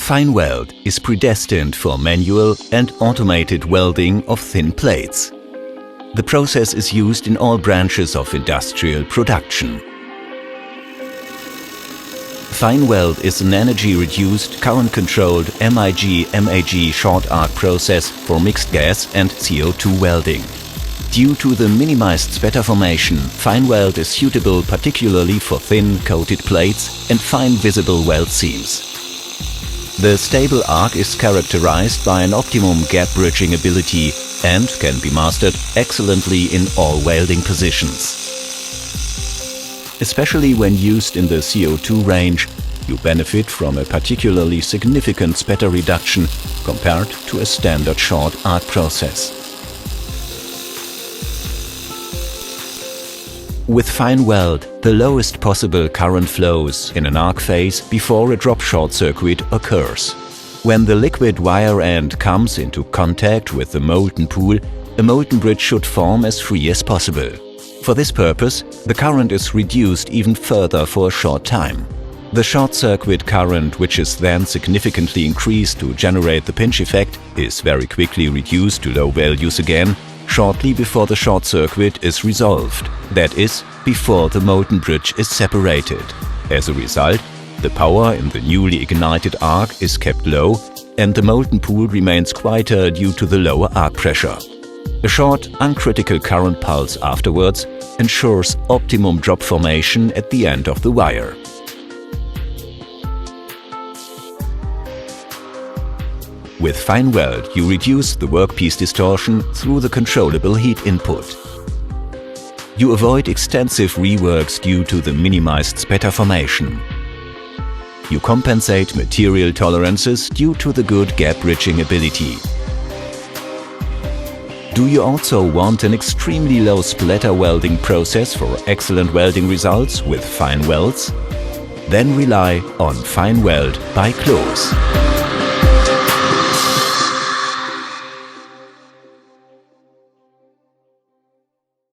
Fine weld is predestined for manual and automated welding of thin plates. The process is used in all branches of industrial production. Fine weld is an energy-reduced, current-controlled MIG-MAG short arc process for mixed gas and CO2 welding. Due to the minimized spatter formation, fine weld is suitable particularly for thin, coated plates and fine visible weld seams. The stable arc is characterized by an optimum gap bridging ability and can be mastered excellently in all welding positions. Especially when used in the CO2 range, you benefit from a particularly significant spatter reduction compared to a standard short arc process. With fine weld, the lowest possible current flows in an arc phase before a drop short circuit occurs. When the liquid wire end comes into contact with the molten pool, a molten bridge should form as free as possible. For this purpose, the current is reduced even further for a short time. The short circuit current, which is then significantly increased to generate the pinch effect, is very quickly reduced to low values again, shortly before the short circuit is resolved, that is, before the molten bridge is separated. As a result, the power in the newly ignited arc is kept low and the molten pool remains quieter due to the lower arc pressure. A short, uncritical current pulse afterwards ensures optimum drop formation at the end of the wire. With fine weld, you reduce the workpiece distortion through the controllable heat input. You avoid extensive reworks due to the minimized spatter formation. You compensate material tolerances due to the good gap bridging ability. Do you also want an extremely low splatter welding process for excellent welding results with fine welds? Then rely on Fine Weld by Cloos.